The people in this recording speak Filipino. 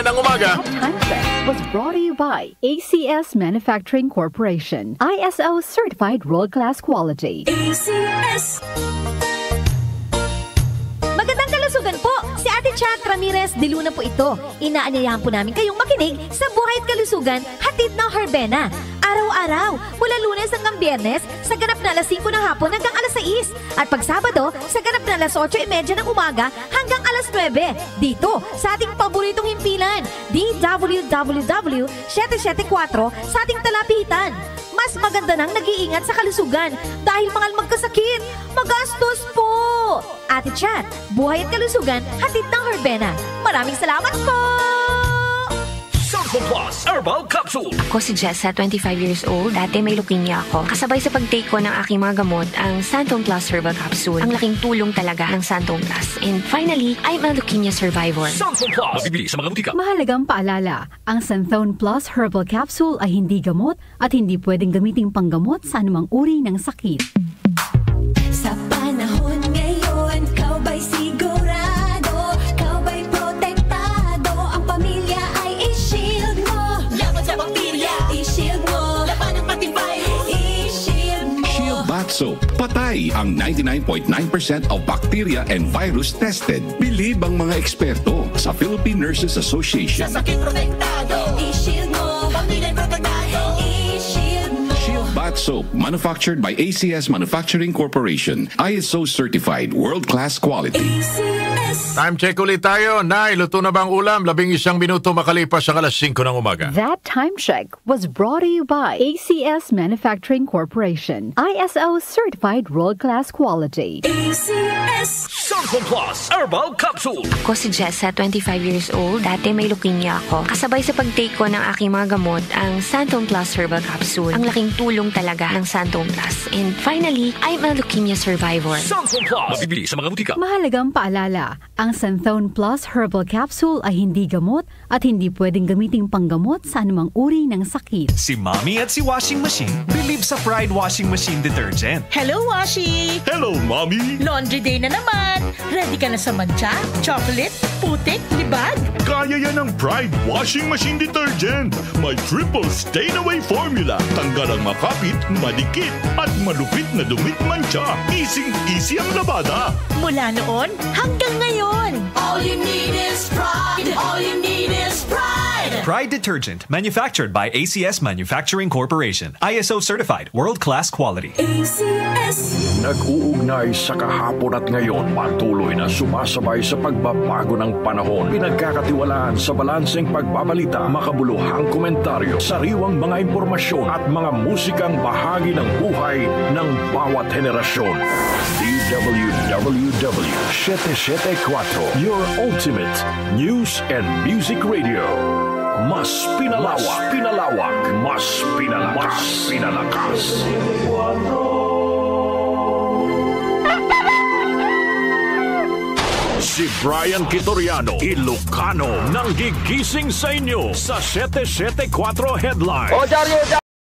ng umaga. Time check was brought to you by ACS Manufacturing Corporation. ISO certified world-class quality. ACS. Magandang kalusugan po! Si Ate Chat Ramirez de Luna po ito. Inaanyayahan po namin kayong makinig sa Buhay at Kalusugan, hatid ng Herbena. Araw-araw, mula Lunes hanggang Biyernes, sa ganap na alas 5 ng hapon hanggang alas 6. At pag Sabado, sa ganap na alas 8:30 ng umaga hanggang alas 9. Dito, sa ating paboritong himpilan, DWWW 774 sa ating talapitan. Mas maganda nang nag-iingat sa kalusugan dahil mga magkasakit, magastos po! Ate Chat, Buhay at Kalusugan, hatid ng Herbena. Maraming salamat po! Santon Plus Herbal Capsule. Ako si Jessa, 25 years old. Dati may leukemia ako. Kasabay sa pag-take ko ng aking mga gamot, ang Santon Plus Herbal Capsule. Ang laking tulong talaga ng Santon Plus. And finally, I'm a leukemia survivor. Santon Plus. Mabibili sa mga butika. Mahalagang paalala, ang Santhone Plus Herbal Capsule ay hindi gamot at hindi pwedeng gamiting panggamot sa anumang uri ng sakit. Sa panahon ngayon, kau ba'y sigurado? Kau ba'y protektado? Ang pamilya ay i-shield mo. Laban sa bakterya, i-shield mo. Laban ng pati virus, i-shield mo. Shield Bath Soap. Patay ang 99.9% of bacteria and virus tested. Bilib ang mga eksperto sa Philippine Nurses Association. Sa sakit protektado, i-shield mo. Pamilya protektado, i-shield mo. Shield Bath Soap, manufactured by ACS Manufacturing Corporation. ISO certified, world-class quality. Time check ulit tayo. Nay, luto na ba ang ulam? 11 minuto makalipas ang alas 5 ng umaga. That time check was brought to you by ACS Manufacturing Corporation. ISO certified world-class quality. ACS. Santon Plus Herbal Capsule. Ako si Jessa, 25 years old. Dati may leukemia ako. Kasabay sa pag-take ko ng aking mga gamot, ang Santon Plus Herbal Capsule. Ang laking tulong talaga ng Santon Plus. And finally, I'm a leukemia survivor. Santon Plus. Mabibili sa mga butika. Mahalagang paalala, ang Santhone Plus Herbal Capsule ay hindi gamot at hindi pwedeng gamiting panggamot sa anumang uri ng sakit. Si Mommy at si Washing Machine believe sa Pride Washing Machine Detergent. Hello, Washi! Hello, Mommy! Laundry day na naman! Ready ka na sa mancha, chocolate, putik, libag? Kaya yan ang Pride Washing Machine Detergent. May triple stain-away formula. Tanggal ang makapit, madikit, at malupit na dumit mancha. Easy ang labada. Mula noon hanggang ngayon. All you need is pride. All you need is pride. Pride Detergent, manufactured by ACS Manufacturing Corporation. ISO certified, world-class quality. ACS. Nag-uugnay sa kahapon at ngayon, patuloy na sumasabay sa pagbabago ng panahon. Pinagkakatiwalaan sa balanseng pagbabalita, makabuluhang komentaryo, sariwang mga impormasyon at mga musikang bahagi ng buhay ng bawat henerasyon. DWWW 774, your ultimate news and music radio. Mas pinalawak, mas pinalakas. Si Brian Kitoriano, Ilocano, nang gigising sa inyo sa 774 Headline.